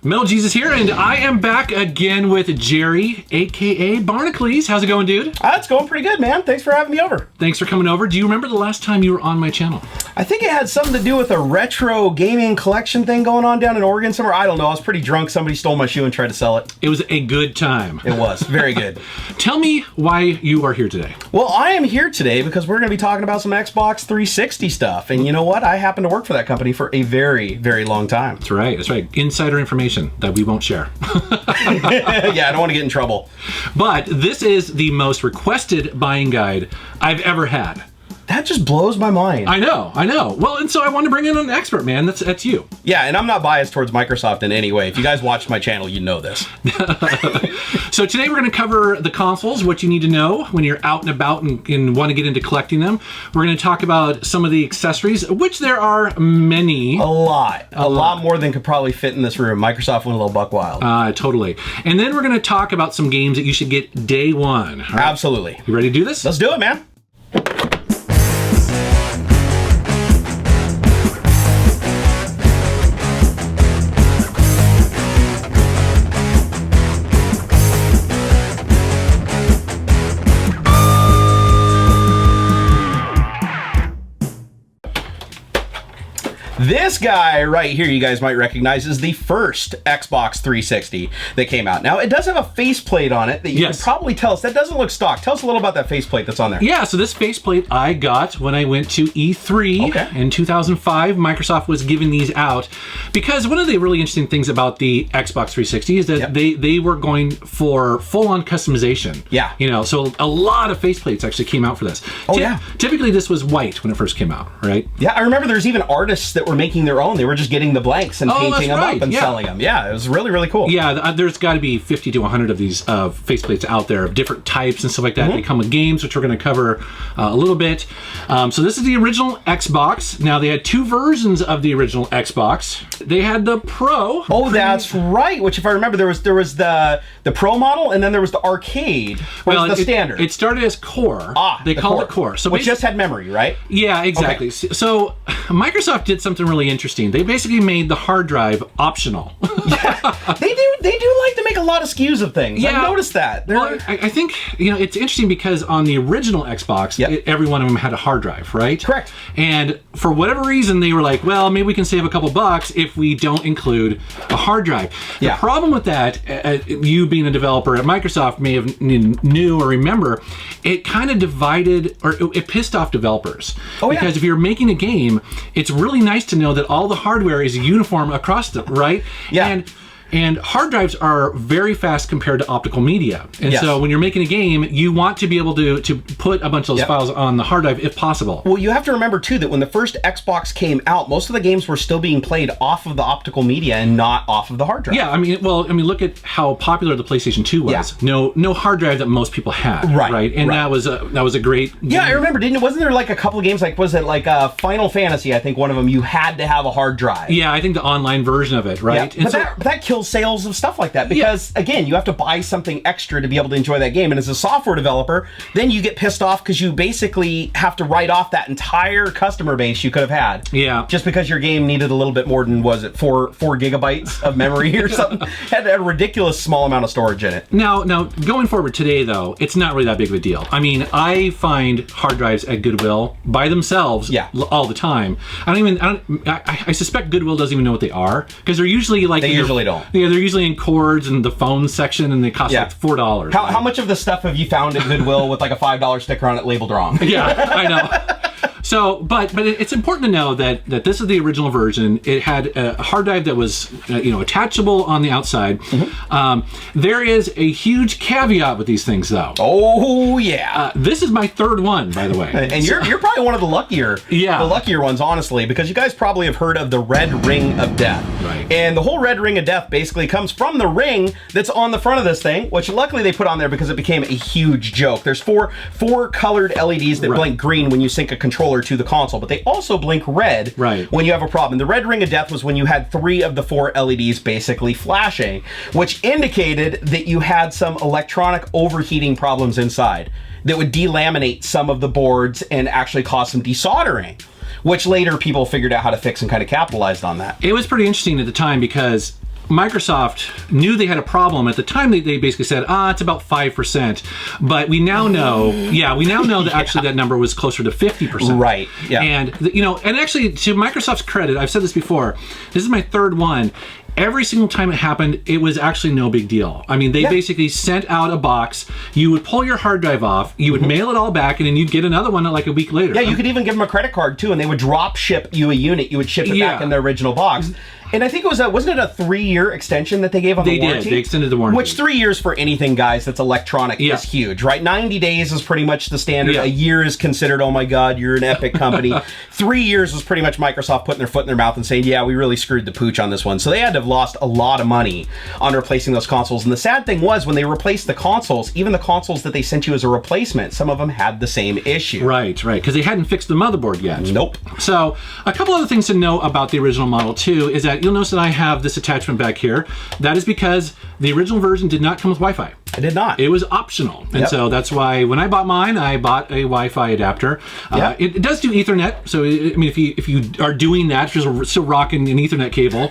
Metal Jesus here, and I am back again with Jerry, aka Barnacules. How's it going, dude? It's going pretty good, man. Thanks for having me over. Thanks for coming over. Do you remember the last time you were on my channel? I think it had something to do with a retro gaming collection thing going on down in Oregon somewhere. I don't know. I was pretty drunk. Somebody stole my shoe and tried to sell it. It was a good time. It was. Very good. Tell me why you are here today. Well, I am here today because we're going to be talking about some Xbox 360 stuff. And you know what? I happen to work for that company for a very, very long time. That's right. That's right. Insider information that we won't share. Yeah, I don't want to get in trouble. But this is the most requested buying guide I've ever had. That just blows my mind. I know. Well, and so I wanted to bring in an expert, man. That's you. Yeah, and I'm not biased towards Microsoft in any way. If you guys watched my channel, you know this. So today we're going to cover the consoles, what you need to know when you're out and about and want to get into collecting them. We're going to talk about some of the accessories, which there are many. A lot more than could probably fit in this room. Microsoft went a little buck wild. Totally. And then we're going to talk about some games that you should get day one. Right? Absolutely. You ready to do this? Let's do it, man. This guy right here, you guys might recognize, is the first Xbox 360 that came out. Now, it does have a faceplate on it that you can probably tell us. That doesn't look stock. Tell us a little about that faceplate that's on there. Yeah, so this faceplate I got when I went to E3 in 2005. Microsoft was giving these out because one of the really interesting things about the Xbox 360 is that they were going for full-on customization. Yeah. You know, so a lot of faceplates actually came out for this. Oh, yeah. Typically, this was white when it first came out, right? Yeah, I remember there's even artists that were making their own. They were just getting the blanks and painting them up and selling them. Yeah, it was really, really cool. Yeah, there's got to be 50 to 100 of these faceplates out there of different types and stuff like that. They come with games, which we're going to cover a little bit. So this is the original Xbox. Now, they had two versions of the original Xbox. They had the Pro. Oh, that's right. Which, if I remember, there was the Pro model, and then there was the Arcade. Well, the standard. It started as Core. They called it Core. So which just had memory, right? Yeah, exactly. Okay. So Microsoft did something really interesting. They basically made the hard drive optional. Yeah, they do like to make a lot of SKUs of things. Yeah, I've noticed that. Well, I think, you know, it's interesting because on the original Xbox, every one of them had a hard drive, right? Correct. And for whatever reason, they were like, well, maybe we can save a couple bucks if we don't include a hard drive. The problem with that, you being a developer at Microsoft may have knew or remember, it kind of divided, or it pissed off developers. Because if you're making a game, it's really nice to know that all the hardware is uniform across them, right? Yeah. And hard drives are very fast compared to optical media. And so when you're making a game, you want to be able to put a bunch of those files on the hard drive if possible. Well, you have to remember, too, that when the first Xbox came out, most of the games were still being played off of the optical media and not off of the hard drive. Yeah, I mean, look at how popular the PlayStation 2 was. Yeah. No hard drive that most people had. Right. And that was a great game. Yeah, I remember. Wasn't there like a couple of games, like, was it like Final Fantasy, I think one of them, you had to have a hard drive. Yeah, I think the online version of it, right? Yeah. But that kills sales of stuff like that because, again, you have to buy something extra to be able to enjoy that game. And as a software developer, then you get pissed off because you basically have to write off that entire customer base you could have had. Yeah. Just because your game needed a little bit more than, was it, 4 gigabytes of memory or something? Had a ridiculous small amount of storage in it. Now, going forward today, though, it's not really that big of a deal. I mean, I find hard drives at Goodwill by themselves all the time. I suspect Goodwill doesn't even know what they are because they're usually like... They usually don't. Yeah, they're usually in cords and the phone section, and they cost like $4. How much of the stuff have you found at Goodwill with like a $5 sticker on it labeled wrong? Yeah, I know. So, but it's important to know that this is the original version. It had a hard drive that was attachable on the outside. There is a huge caveat with these things, though. Oh yeah. This is my third one, by the way. And you're probably one of the luckier ones, honestly, because you guys probably have heard of the Red Ring of Death. Right. And the whole Red Ring of Death basically comes from the ring that's on the front of this thing, which luckily they put on there because it became a huge joke. There's four colored LEDs that blink green when you sync a controller to the console, but they also blink red when you have a problem. The Red Ring of Death was when you had 3 of the 4 LEDs basically flashing, which indicated that you had some electronic overheating problems inside that would delaminate some of the boards and actually cause some desoldering, which later people figured out how to fix and kind of capitalized on that. It was pretty interesting at the time because Microsoft knew they had a problem. At the time, they basically said, it's about 5%. But we now know, that actually that number was closer to 50%. Right, yeah. And, and actually, to Microsoft's credit, I've said this before, this is my third one. Every single time it happened, it was actually no big deal. I mean, they basically sent out a box. You would pull your hard drive off, you would mail it all back, and then you'd get another one like a week later. Yeah, you could even give them a credit card, too, and they would drop ship you a unit. You would ship it back in the original box. And I think it was wasn't it a 3-year extension that they gave on the warranty? They extended the warranty. Which 3 years for anything, guys, that's electronic is huge, right? 90 days is pretty much the standard. A year is considered, oh my God, you're an epic company. 3 years was pretty much Microsoft putting their foot in their mouth and saying, yeah, we really screwed the pooch on this one. So they had to have lost a lot of money on replacing those consoles. And the sad thing was, when they replaced the consoles, even the consoles that they sent you as a replacement, some of them had the same issue. Right, because they hadn't fixed the motherboard yet. Nope. So a couple other things to know about the original Model 2 is that you'll notice that I have this attachment back here. That is because the original version did not come with Wi-Fi. It did not. It was optional. And so that's why when I bought mine, I bought a Wi-Fi adapter. It does do Ethernet. So, I mean, if you are doing that, if you're still rocking an Ethernet cable,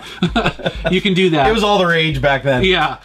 you can do that. It was all the rage back then. Yeah.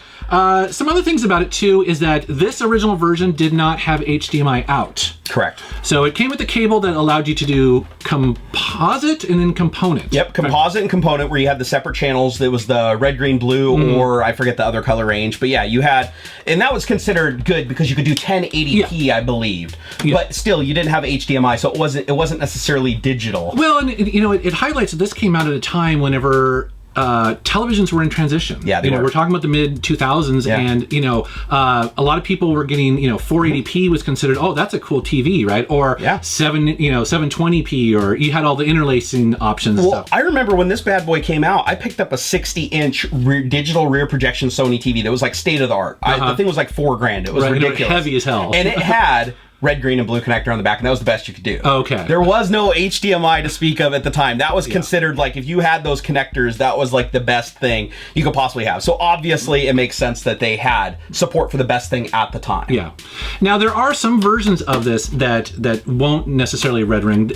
Some other things about it, too, is that this original version did not have HDMI out. Correct. So it came with a cable that allowed you to do composite and then component. Yep, composite and component, where you had the separate channels. There was the red, green, blue, or I forget the other color range. But yeah, you had, and that was considered good because you could do 1080p, I believed. But still, you didn't have HDMI, so it wasn't necessarily digital. Well, and it highlights that this came out at a time whenever televisions were in transition. Yeah, they were. We're talking about the mid 2000s, and a lot of people were getting 480p was considered, oh, that's a cool TV, right? Or 720p, or you had all the interlacing options. Well, I remember when this bad boy came out, I picked up a 60-inch digital rear projection Sony TV that was like state of the art. The thing was like $4,000. It was ridiculous, it was heavy as hell, and it had red, green, and blue connector on the back, and that was the best you could do. Okay. There was no HDMI to speak of at the time. That was considered, like, if you had those connectors, that was like the best thing you could possibly have. So obviously it makes sense that they had support for the best thing at the time. Yeah. Now there are some versions of this that won't necessarily red ring.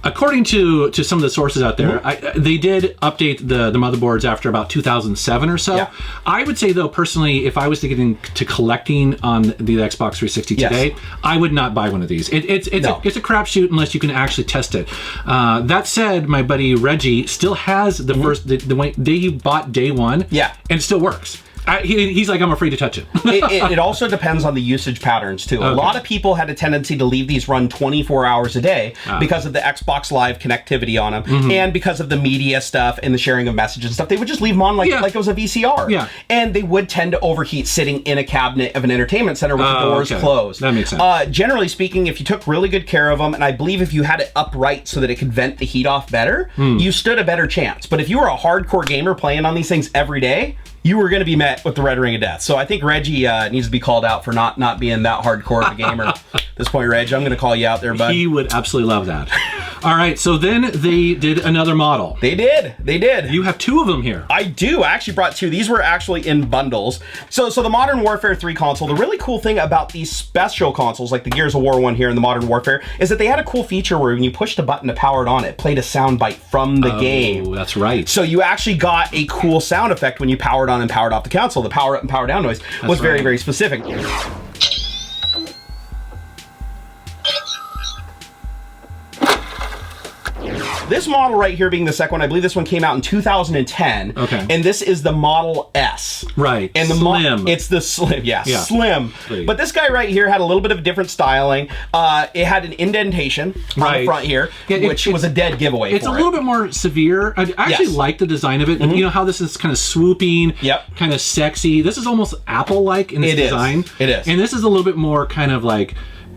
According to some of the sources out there, they did update the motherboards after about 2007 or so. Yeah. I would say, though, personally, if I was to get into collecting on the Xbox 360 today, I would not buy one of these. It's a crapshoot unless you can actually test it. That said, my buddy Reggie still has the first the day he bought day one, and it still works. He's like, I'm afraid to touch it. It also depends on the usage patterns, too. Okay. A lot of people had a tendency to leave these run 24 hours a day because of the Xbox Live connectivity on them and because of the media stuff and the sharing of messages and stuff. They would just leave them on like it was a VCR. Yeah. And they would tend to overheat sitting in a cabinet of an entertainment center with the doors closed. That makes sense. Generally speaking, if you took really good care of them, and I believe if you had it upright so that it could vent the heat off better, you stood a better chance. But if you were a hardcore gamer playing on these things every day, you were going to be met with the red ring of death. So I think Reggie needs to be called out for not being that hardcore of a gamer. At this point, Reg, I'm going to call you out there, bud. He would absolutely love that. All right, so then they did another model. They did. You have two of them here. I do. I actually brought two. These were actually in bundles. So the Modern Warfare 3 console, the really cool thing about these special consoles, like the Gears of War one here and the Modern Warfare, is that they had a cool feature where when you pushed a button to power it on, it played a sound bite from the game. Oh, that's right. So you actually got a cool sound effect when you powered on and powered off the console. The power up and power down noise was very, very specific. This model right here being the second one, I believe this one came out in 2010. Okay. And this is the Model S. Right. And the slim. It's the slim. Yeah, slim. But this guy right here had a little bit of different styling. It had an indentation on the front here, which was a dead giveaway. It's a little bit more severe. I actually like the design of it. You know how this is kind of swooping, kind of sexy. This is almost Apple-like in its design. It is. And this is a little bit more kind of like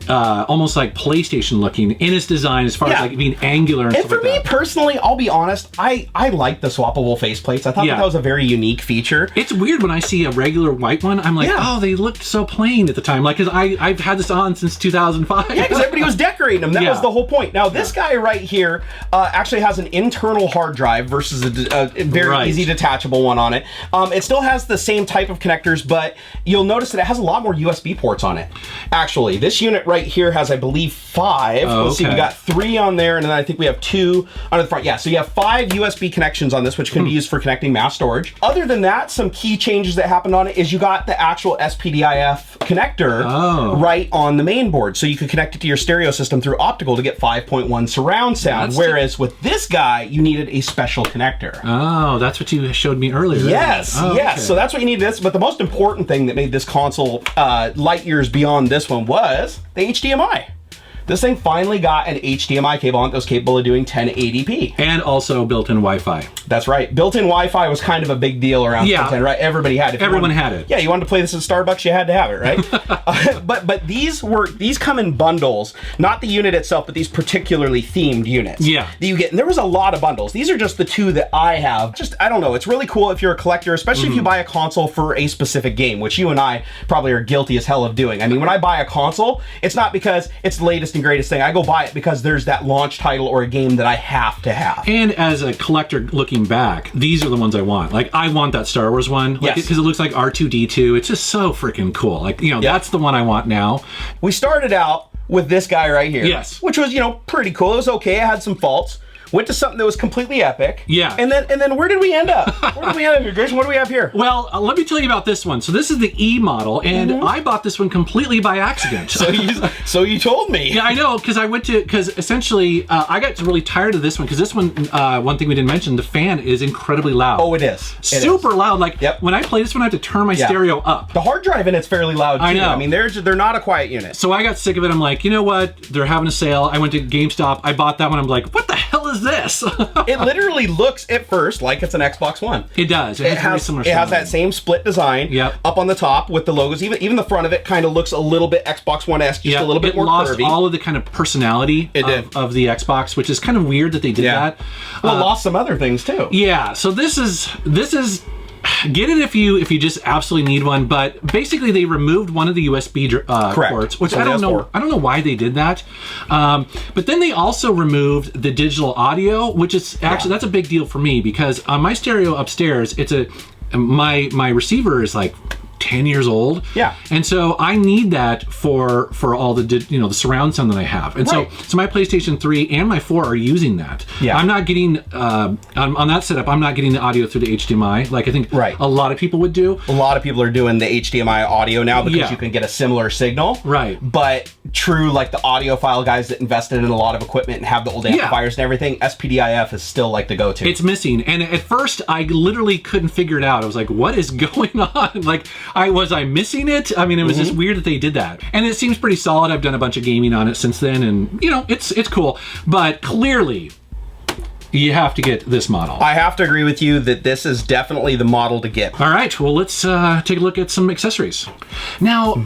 almost like PlayStation looking in its design as far as like being angular and stuff like that. And for me personally, I'll be honest, I like the swappable faceplates. I thought that was a very unique feature. It's weird when I see a regular white one, I'm like, oh, they looked so plain at the time. Like, because I've had this on since 2005. Yeah, because everybody was decorating them. That was the whole point. Now, this guy right here actually has an internal hard drive versus a very easy detachable one on it. It still has the same type of connectors, but you'll notice that it has a lot more USB ports on it. Actually, this unit right right here has, I believe, 5. Let's see, we got 3 on there, and then I think we have 2 on the front. Yeah, so you have 5 USB connections on this, which can be used for connecting mass storage. Other than that, some key changes that happened on it is you got the actual SPDIF connector right on the main board, so you could connect it to your stereo system through optical to get 5.1 surround sound, whereas with this guy, you needed a special connector. Oh, that's what you showed me earlier. Yes, yes. So that's what you need this, but the most important thing that made this console light years beyond this one was the HDMI. This thing finally got an HDMI cable on it that was capable of doing 1080p. And also built-in Wi-Fi. That's right. Built-in Wi-Fi was kind of a big deal around 2010, right? Everybody had it. Everyone had it. Yeah, you wanted to play this at Starbucks, you had to have it, right? But these come in bundles, not the unit itself, but these particularly themed units. Yeah. That you get, and there was a lot of bundles. These are just the 2 that I have. Just, I don't know, it's really cool if you're a collector, especially if you buy a console for a specific game, which you and I probably are guilty as hell of doing. I mean, when I buy a console, it's not because it's the latest and greatest thing. I go buy it because there's that launch title or a game that I have to have. And as a collector looking back, these are the ones I want. Like, I want that Star Wars one. Like, because it looks like R2-D2. It's just so freaking cool. Like, you know, that's the one I want now. We started out with this guy right here. Yes. Which was, you know, pretty cool. It was okay. It had some faults. Went to something that was completely epic. Yeah. And then where did we end up? Where did we end up here, Grayson? What do we have here? Well, let me tell you about this one. So this is the E model, and I bought this one completely by accident. So you told me. Yeah, I know, because essentially I got really tired of this one, because this one, one thing we didn't mention, the fan is incredibly loud. Oh, it is. Super loud. Like, when I play this one, I have to turn my stereo up. The hard drive in it's fairly loud, too. I know. I mean, they're not a quiet unit. So I got sick of it. I'm like, you know what? They're having a sale. I went to GameStop. I bought that one. I'm like, what the hell is this? It literally looks at first like it's an Xbox One. It does. It has that same split design up on the top with the logos. Even the front of it kind of looks a little bit Xbox One-esque, just a little bit more curvy. It lost all of the kind of personality of the Xbox, which is kind of weird that they did that. Well, lost some other things too. Yeah. So this is get it if you just absolutely need one, but basically they removed one of the USB ports, which I don't know why they did that. But then they also removed the digital audio, which is actually that's a big deal for me, because on my stereo upstairs, my receiver is like 10 years old. Yeah. And so I need that for all the the surround sound that I have. And so my PlayStation 3 and my 4 are using that. Yeah. I'm not getting on that setup, I'm not getting the audio through the HDMI like I think a lot of people would do. A lot of people are doing the HDMI audio now because you can get a similar signal. Right. But true, like the audiophile guys that invested in a lot of equipment and have the old amplifiers and everything, SPDIF is still like the go-to. It's missing. And at first I literally couldn't figure it out. I was like, what is going on? Like, was I missing it? I mean, it was just weird that they did that. And it seems pretty solid. I've done a bunch of gaming on it since then, and it's cool. But clearly, you have to get this model. I have to agree with you that this is definitely the model to get. All right, well, let's take a look at some accessories. Now,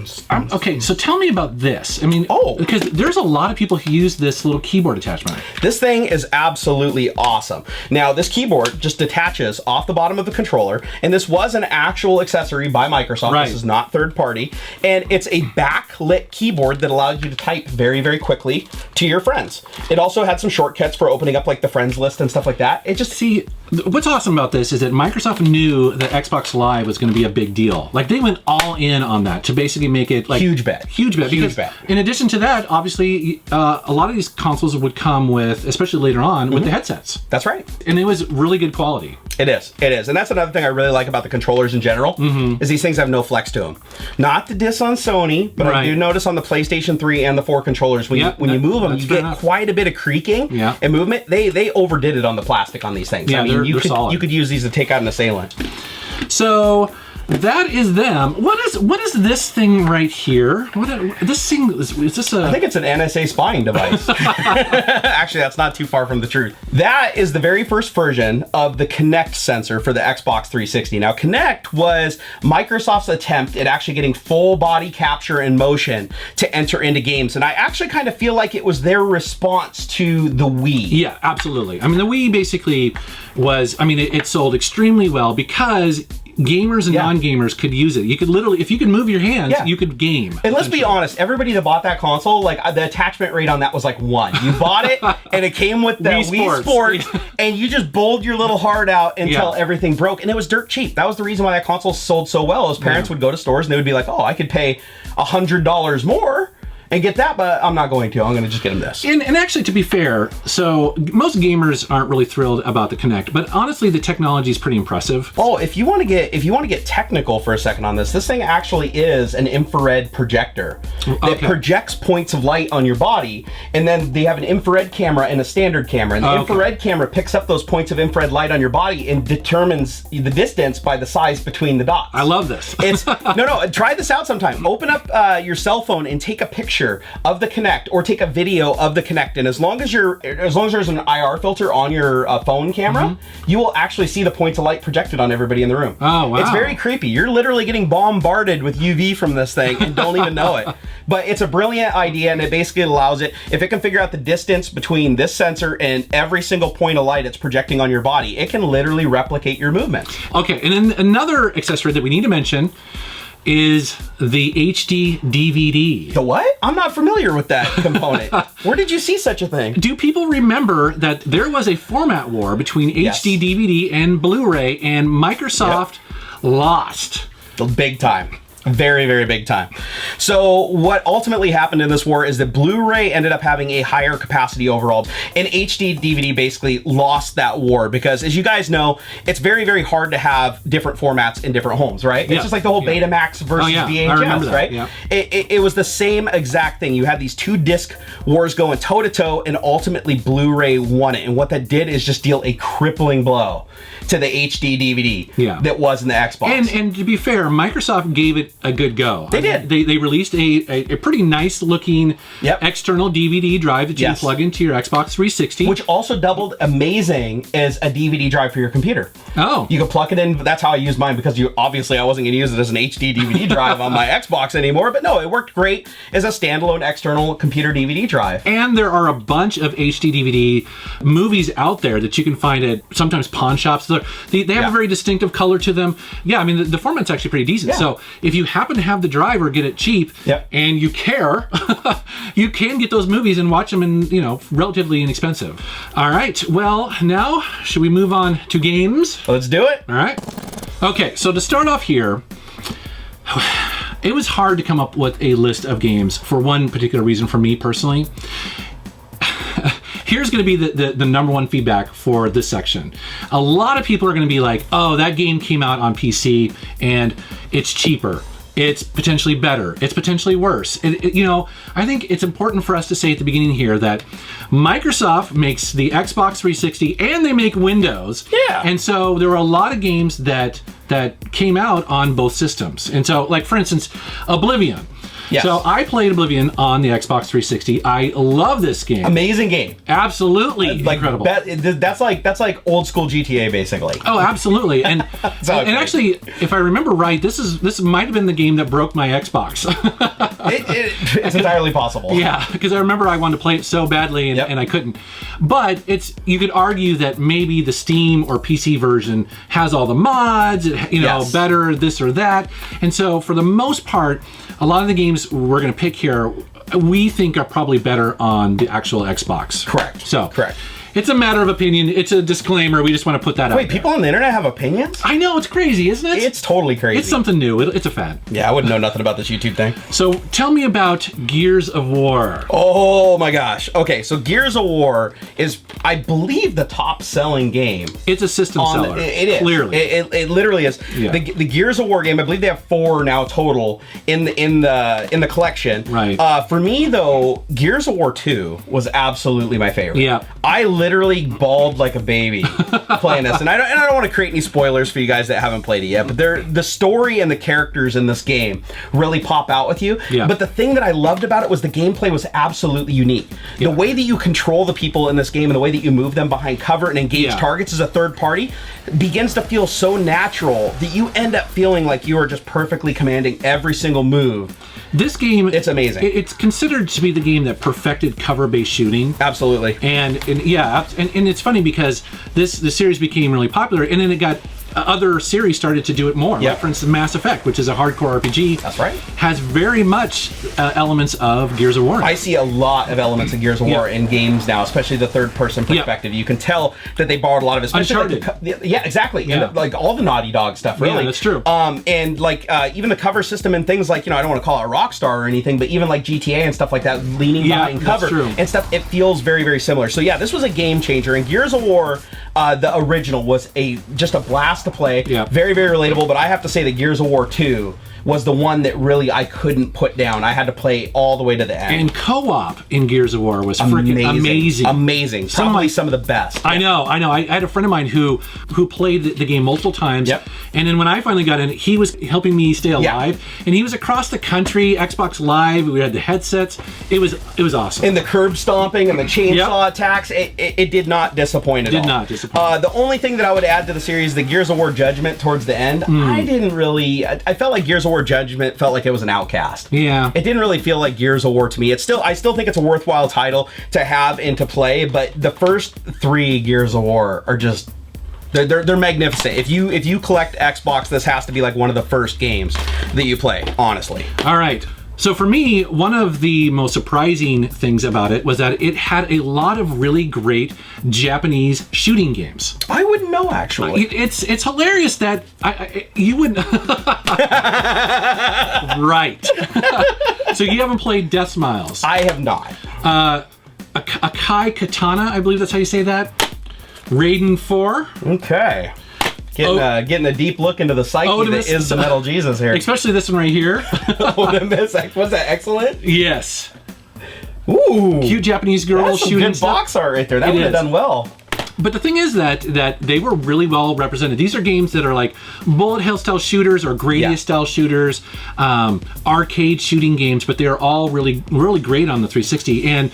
okay, so tell me about this. I mean, because there's a lot of people who use this little keyboard attachment. This thing is absolutely awesome. Now, this keyboard just detaches off the bottom of the controller, and this was an actual accessory by Microsoft. Right. This is not third party, and it's a backlit keyboard that allows you to type very, very quickly to your friends. It also had some shortcuts for opening up like the friends list and stuff like that. It just what's awesome about this is that Microsoft knew that Xbox Live was going to be a big deal. Like they went all in on that to basically make it like huge bet. In addition to that, obviously, a lot of these consoles would come with, especially later on, with the headsets. That's right, and it was really good quality. It is, and that's another thing I really like about the controllers in general is these things have no flex to them. Not to diss on Sony, but I do notice on the PlayStation 3 and the 4 controllers when you move them, you get quite a bit of creaking and movement. They overdid it on the plastic on these things. Yeah, I mean, you could use these to take out an assailant. So that is them. What is this thing right here? This thing is this a? I think it's an NSA spying device. Actually, that's not too far from the truth. That is the very first version of the Kinect sensor for the Xbox 360. Now, Kinect was Microsoft's attempt at actually getting full body capture and motion to enter into games, and I actually kind of feel like it was their response to the Wii. Yeah, absolutely. I mean, the Wii basically was. I mean, it sold extremely well because gamers and non-gamers could use it. You could literally, if you could move your hands, you could game. And let's be honest, everybody that bought that console, like the attachment rate on that was like 1. You bought it and it came with the Wii Sports and you just bowled your little heart out until everything broke, and it was dirt cheap. That was the reason why that console sold so well. Is parents would go to stores and they would be like, oh, I could pay $100 more and get that, but I'm not going to. I'm going to just get him this. And actually, to be fair, so most gamers aren't really thrilled about the Kinect, but honestly, the technology is pretty impressive. Oh, if you want to get technical for a second on this thing actually is an infrared projector that projects points of light on your body, and then they have an infrared camera and a standard camera, and the infrared camera picks up those points of infrared light on your body and determines the distance by the size between the dots. I love this. It's no, try this out sometime. Open up your cell phone and take a picture of the Kinect, or take a video of the Kinect, and as long as there's an IR filter on your phone camera, you will actually see the points of light projected on everybody in the room. Oh, wow. It's very creepy. You're literally getting bombarded with UV from this thing and don't even know it. But it's a brilliant idea, and it basically allows it, if it can figure out the distance between this sensor and every single point of light it's projecting on your body, it can literally replicate your movements. Okay, and then another accessory that we need to mention is the HD DVD. The what? I'm not familiar with that component. Where did you see such a thing? Do people remember that there was a format war between HD DVD and Blu-ray, and Microsoft lost? The big time. Very, very big time. So what ultimately happened in this war is that Blu-ray ended up having a higher capacity overall, and HD DVD basically lost that war because, as you guys know, it's very, very hard to have different formats in different homes, right? It's just like the whole Betamax versus VHS, right? Yeah. It was the same exact thing. You had these two disc wars going toe-to-toe, and ultimately Blu-ray won it. And what that did is just deal a crippling blow to the HD DVD that was in the Xbox. And to be fair, Microsoft gave it a good go. They did. They released a pretty nice looking external DVD drive that you can plug into your Xbox 360. Which also doubled amazing as a DVD drive for your computer. Oh. You can plug it in. That's how I used mine, because obviously I wasn't going to use it as an HD DVD drive on my Xbox anymore. But no, it worked great as a standalone external computer DVD drive. And there are a bunch of HD DVD movies out there that you can find at sometimes pawn shops. They have a very distinctive color to them. Yeah, I mean, the format's actually pretty decent. Yeah. So if you happen to have the drive or get it cheap and you care, you can get those movies and watch them in, relatively inexpensive. All right. Well, now should we move on to games? Let's do it. All right. Okay. So to start off here, it was hard to come up with a list of games for one particular reason for me personally. Here's going to be the number one feedback for this section. A lot of people are going to be like, oh, that game came out on PC and it's cheaper. It's potentially better. It's potentially worse. I think it's important for us to say at the beginning here that Microsoft makes the Xbox 360 and they make Windows. Yeah. And so there were a lot of games that came out on both systems. And so, like, for instance, Oblivion. Yes. So I played Oblivion on the Xbox 360. I love this game. Amazing game. Absolutely incredible. That's like old school GTA basically. Oh, absolutely. And actually, if I remember right, this might have been the game that broke my Xbox. It's entirely possible. Yeah, because I remember I wanted to play it so badly and I couldn't. But you could argue that maybe the Steam or PC version has all the mods, better this or that. And so for the most part, a lot of the games we're going to pick here, we think are probably better on the actual Xbox. Correct. It's a matter of opinion. It's a disclaimer. We just want to put that out there. Wait, people on the internet have opinions? I know, it's crazy, isn't it? It's totally crazy. It's something new. It's a fad. Yeah, I wouldn't know nothing about this YouTube thing. So tell me about Gears of War. Oh my gosh. Okay, so Gears of War is, I believe, the top selling game. It's a system seller. It is. Clearly. It literally is. Yeah. The Gears of War game, I believe they have 4 now total in the collection. Right. For me though, Gears of War 2 was absolutely my favorite. Yeah. I literally bawled like a baby playing this, and I don't want to create any spoilers for you guys that haven't played it yet, but the story and the characters in this game really pop out with you. Yeah. But the thing that I loved about it was the gameplay was absolutely unique. The way that you control the people in this game and the way that you move them behind cover and engage targets as a third party begins to feel so natural that you end up feeling like you are just perfectly commanding every single move. This game, it's amazing. It's considered to be the game that perfected cover-based shooting. Absolutely. And it's funny because the series became really popular, and then it got other series started to do it more. Yep. Like, for instance, Mass Effect, which is a hardcore RPG. That's right. Has very much elements of Gears of War. I see a lot of elements of Gears of War in games now, especially the third-person perspective. You can tell that they borrowed a lot of it. Uncharted. Yeah, exactly. Yeah. And like all the Naughty Dog stuff, really. Yeah, that's true. And like even the cover system and things like, I don't want to call it Rockstar or anything, but even like GTA and stuff like that, leaning behind cover and stuff, it feels very, very similar. So yeah, this was a game changer. And Gears of War, the original, was just a blast to play. Yeah. Very, very relatable. But I have to say that Gears of War 2 was the one that really I couldn't put down. I had to play all the way to the end. And co-op in Gears of War was freaking amazing. Amazing. Probably some of the best. I know. I had a friend of mine who played the game multiple times. Yep. And then when I finally got in, he was helping me stay alive. Yeah. And he was across the country, Xbox Live. We had the headsets. It was awesome. And the curb stomping and the chainsaw attacks, it did not disappoint at all. Did not disappoint. The only thing that I would add to the series, the Gears of War Judgment towards the end, I didn't really... I felt like Gears of War Judgment felt like it was an outcast. Yeah. It didn't really feel like Gears of War to me. I still think it's a worthwhile title to have and to play, but the first 3 Gears of War are just... They're magnificent. If you collect Xbox, this has to be like one of the first games that you play, honestly. All right. So for me, one of the most surprising things about it was that it had a lot of really great Japanese shooting games. I wouldn't know, actually. It's hilarious that you wouldn't. Right. So you haven't played Deathsmiles. I have not. Akai Katana, I believe that's how you say that. Raiden 4. Okay. Getting a deep look into the psyche that is the Metal Jesus here. Especially this one right here. Otomedius. Was that excellent? Yes. Ooh. Cute Japanese girl that's shooting good box art right there. That would have done well. But the thing is that they were really well represented. These are games that are like bullet hell style shooters or Gradius style shooters, arcade shooting games, but they are all really, really great on the 360. And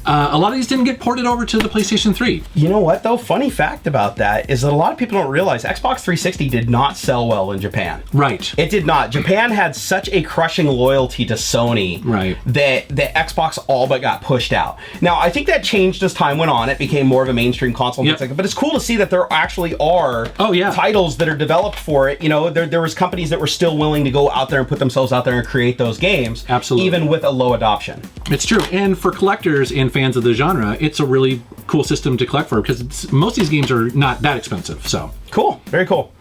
a lot of these didn't get ported over to the PlayStation 3. You know what, though? Funny fact about that is that a lot of people don't realize Xbox 360 did not sell well in Japan. Right. It did not. Japan had such a crushing loyalty to Sony that Xbox all but got pushed out. Now, I think that changed as time went on. It became more of a mainstream console. But it's cool to see that there actually are titles that are developed for it. There was companies that were still willing to go out there and put themselves out there and create those games. Absolutely. Even with a low adoption. It's true. And for collectors and fans of the genre, it's a really cool system to collect for because most of these games are not that expensive. So cool. Very cool.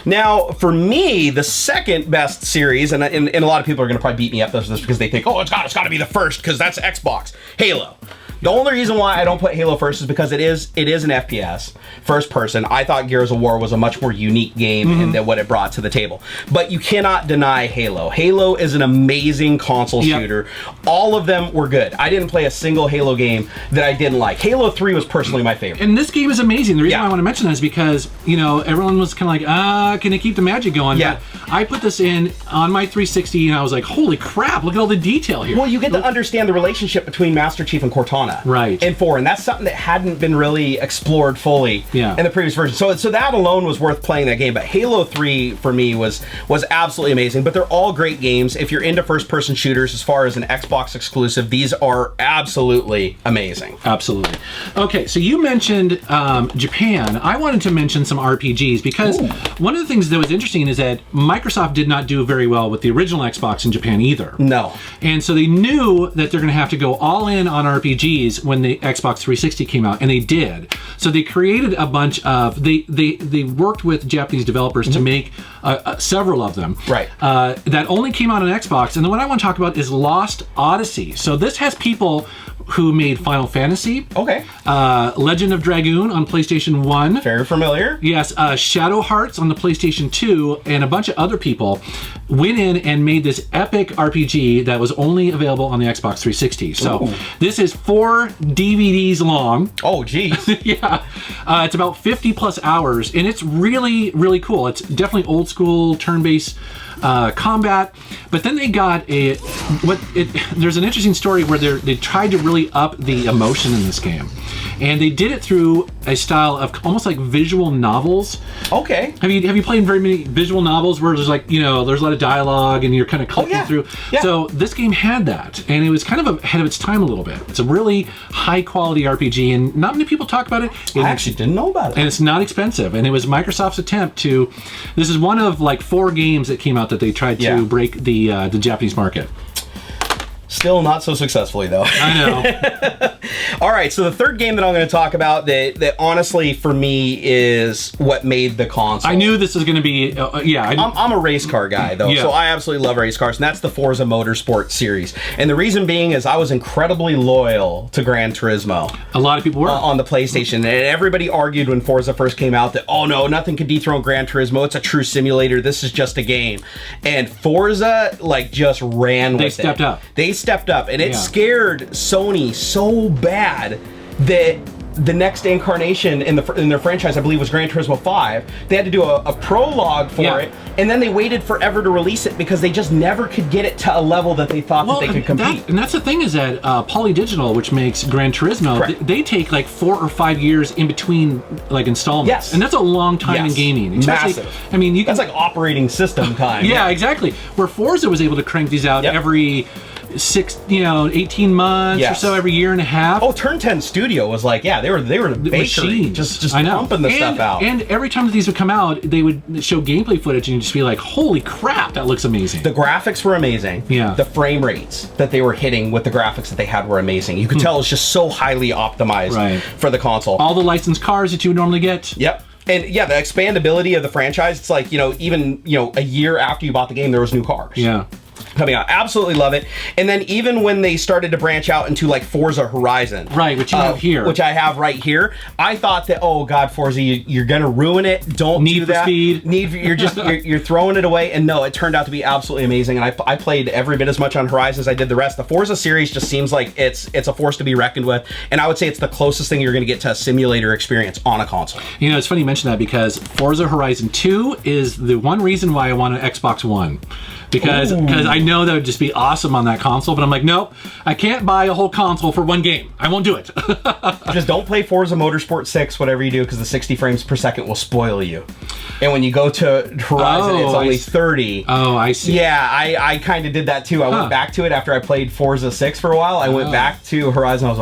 Now, for me, the second best series, and a lot of people are going to probably beat me up this because they think, it's got to be the first because that's Xbox. Halo. The only reason why I don't put Halo first is because it is an FPS, first person. I thought Gears of War was a much more unique game in what it brought to the table. But you cannot deny Halo. Halo is an amazing console shooter. All of them were good. I didn't play a single Halo game that I didn't like. Halo 3 was personally my favorite. And this game is amazing. The reason why I want to mention that is because, everyone was kind of like, can it keep the magic going? Yeah. But I put this in on my 360 and I was like, holy crap, look at all the detail here. Well, you get to understand the relationship between Master Chief and Cortana. Right. And 4, and that's something that hadn't been really explored fully in the previous version. So that alone was worth playing that game. But Halo 3 for me was absolutely amazing. But they're all great games. If you're into first-person shooters, as far as an Xbox exclusive, these are absolutely amazing. Absolutely. Okay, so you mentioned Japan. I wanted to mention some RPGs because one of the things that was interesting is that Microsoft did not do very well with the original Xbox in Japan either. No. And so they knew that they're going to have to go all in on RPGs when the Xbox 360 came out, and they did. So they created a bunch of they worked with Japanese developers to make several of them. Right. That only came out on Xbox. And the one I want to talk about is Lost Odyssey. So this has people who made Final Fantasy. Okay. Legend of Dragoon on PlayStation 1. Very familiar. Yes. Shadow Hearts on the PlayStation 2, and a bunch of other people went in and made this epic RPG that was only available on the Xbox 360. So this is 4 DVDs long. Oh, geez. Yeah. It's about 50 plus hours, and it's really, really cool. It's definitely old school turn-based combat, but then they got there's an interesting story where they tried to really up the emotion in this game, and they did it through a style of almost like visual novels. Okay. Have you played very many visual novels where there's like, there's a lot of dialogue and you're kind of clicking through? Yeah. So this game had that, and it was kind of ahead of its time a little bit. It's a really high quality RPG, and not many people talk about it. I actually didn't know about it. And it's not expensive, and it was Microsoft's attempt to. This is one of like 4 games that came out that they tried to break the Japanese market. Still not so successfully, though. I know. All right, so the third game that I'm going to talk about that honestly for me is what made the console. I knew this was going to be, I'm a race car guy, though, so I absolutely love race cars, and that's the Forza Motorsport series. And the reason being is I was incredibly loyal to Gran Turismo. A lot of people were. On the PlayStation, and everybody argued when Forza first came out that, oh no, nothing could dethrone Gran Turismo, it's a true simulator, this is just a game. And Forza, like, just ran with it. They stepped up. They stepped up, and it scared Sony so bad that the next incarnation in their franchise, I believe, was Gran Turismo 5. They had to do a prologue for it, and then they waited forever to release it because they just never could get it to a level that they thought that they could compete. And that's the thing is that Polydigital, which makes Gran Turismo, they take like 4 or 5 years in between like installments. Yes. And that's a long time in gaming. Especially, massive. I mean, that's like operating system time. Yeah, exactly. Where Forza was able to crank these out every 18 months or so, every year and a half. Oh, Turn 10 Studio was like, they were the bakery, machines. just pumping the stuff out. And every time that these would come out, they would show gameplay footage, and you'd just be like, "Holy crap, that looks amazing!" The graphics were amazing. Yeah. The frame rates that they were hitting with the graphics that they had were amazing. You could tell it was just so highly optimized for the console. All the licensed cars that you would normally get. Yep. And yeah, the expandability of the franchise, it's like, even a year after you bought the game, there was new cars. Yeah. Coming out. Absolutely love it. And then even when they started to branch out into like Forza Horizon. Right, which you have here. Which I have right here. I thought that, oh God, Forza, you're going to ruin it. Don't do that. You're throwing it away. And no, it turned out to be absolutely amazing. And I played every bit as much on Horizon as I did the rest. The Forza series just seems like it's a force to be reckoned with. And I would say it's the closest thing you're going to get to a simulator experience on a console. It's funny you mention that because Forza Horizon 2 is the one reason why I want an Xbox One. Because I know that would just be awesome on that console, but I'm like, nope, I can't buy a whole console for one game. I won't do it. Just don't play Forza Motorsport 6, whatever you do, because the 60 frames per second will spoil you. And when you go to Horizon, it's only 30. Oh, I see. Yeah, I kind of did that too. I went back to it after I played Forza 6 for a while. I went back to Horizon. I was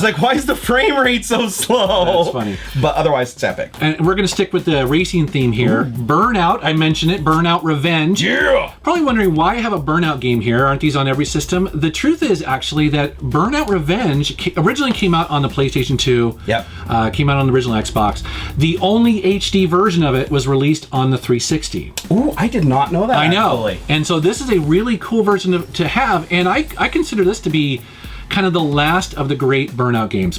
like, why is the frame rate so slow? That's funny. But otherwise, it's epic. And we're going to stick with the racing theme here. Burnout, I mentioned it. Burnout Revenge. Yeah. Probably wondering why I have a Burnout game here. Aren't these on every system? The truth is actually that Burnout Revenge originally came out on the PlayStation 2. Yep. Came out on the original Xbox. The only HD version of it was released on the 360. Ooh, I did not know that. I know. Actually. And so this is a really cool version to have. And I consider this to be kind of the last of the great Burnout games.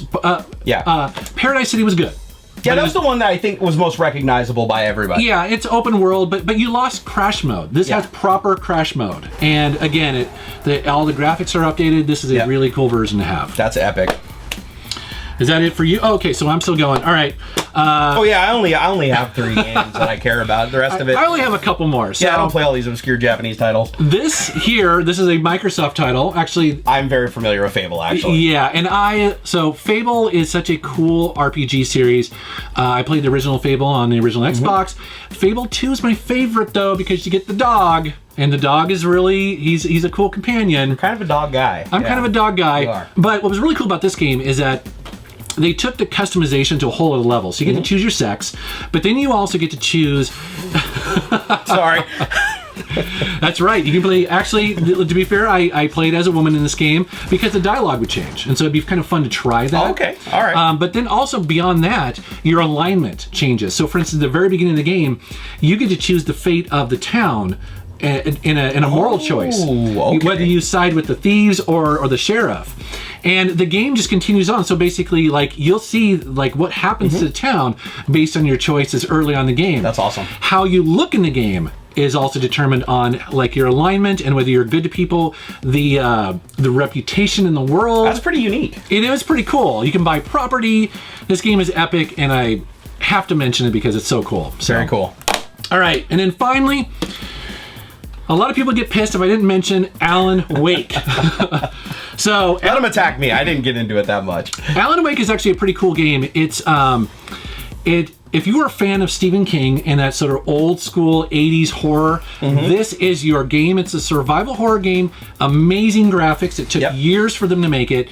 Paradise City was good. Yeah, that was the one that I think was most recognizable by everybody. Yeah, it's open world, but you lost crash mode. This has proper crash mode. And again, all the graphics are updated. This is a really cool version to have. That's epic. Is that it for you? Oh, okay, so I'm still going. All right. I only have 3 games that I care about. The rest of it, I only have a couple more. So I don't play all these obscure Japanese titles. This is a Microsoft title. Actually, I'm very familiar with Fable. Actually, yeah, and so Fable is such a cool RPG series. I played the original Fable on the original Xbox. Fable 2 is my favorite though because you get the dog. And the dog is really, he's a cool companion. You're kind of a dog guy. I'm kind of a dog guy. You are. But what was really cool about this game is that they took the customization to a whole other level. So you get to choose your sex, but then you also get to choose... Sorry. That's right. You can play... Actually, to be fair, I played as a woman in this game because the dialogue would change. And so it'd be kind of fun to try that. Oh, okay. All right. But then also beyond that, your alignment changes. So for instance, at the very beginning of the game, you get to choose the fate of the town in a moral choice, whether you side with the thieves or the sheriff, and the game just continues on. So basically, like you'll see like what happens to the town based on your choices early on in the game. That's awesome. How you look in the game is also determined on like your alignment and whether you're good to people, the reputation in the world. That's pretty unique. It is pretty cool. You can buy property. This game is epic, and I have to mention it because it's so cool. Very cool. All right, and then finally. A lot of people get pissed if I didn't mention Alan Wake. So let them attack me. I didn't get into it that much. Alan Wake is actually a pretty cool game. It's if you are a fan of Stephen King and that sort of old school 80s horror, this is your game. It's a survival horror game. Amazing graphics. It took years for them to make it.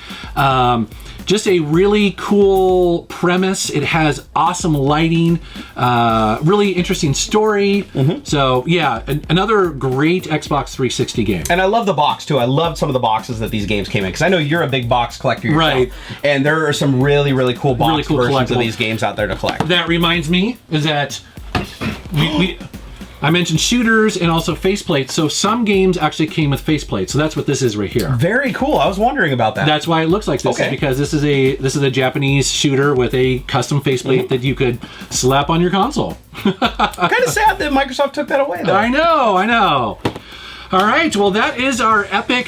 Just a really cool premise. It has awesome lighting, really interesting story. So yeah, another great Xbox 360 game. And I love the box too. I loved some of the boxes that these games came in, because I know you're a big box collector yourself. Right. And there are some really, really cool box versions of these games out there to collect. That reminds me is that I mentioned shooters and also faceplates. So some games actually came with faceplates. So that's what this is right here. Very cool. I was wondering about that. That's why it looks like this, is because this is a Japanese shooter with a custom faceplate that you could slap on your console. Kind of sad that Microsoft took that away, though. I know. All right, well, that is our epic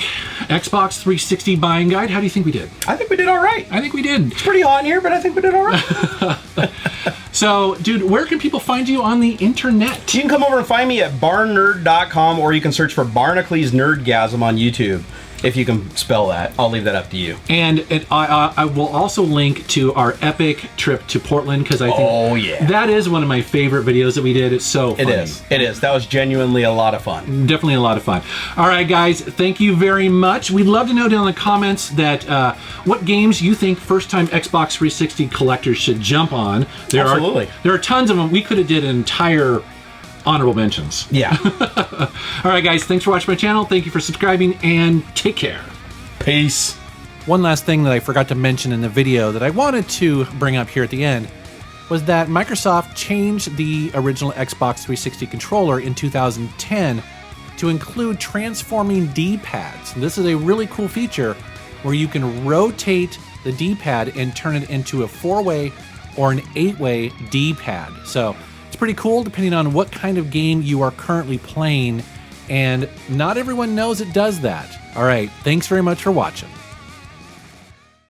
Xbox 360 buying guide. How do you think we did? I think we did all right. I think we did. It's pretty hot in here, but I think we did all right. So, dude, where can people find you on the internet? You can come over and find me at barnnerd.com, or you can search for Barnacules Nerdgasm on YouTube. If you can spell that, I'll leave that up to you. And I will also link to our epic trip to Portland, because I think that is one of my favorite videos that we did. It's so funny. It is. That was genuinely a lot of fun. Definitely a lot of fun. All right, guys, thank you very much. We'd love to know down in the comments that what games you think first-time Xbox 360 collectors should jump on. Absolutely. There are tons of them. We could have did an entire honorable mentions. Yeah. All right, guys, thanks for watching my channel. Thank you for subscribing, and take care. Peace. One last thing that I forgot to mention in the video that I wanted to bring up here at the end was that Microsoft changed the original Xbox 360 controller in 2010 to include transforming D-pads. This is a really cool feature where you can rotate the D-pad and turn it into a 4-way or an 8-way D-pad. So it's pretty cool depending on what kind of game you are currently playing, and not everyone knows it does that. All right, thanks very much for watching.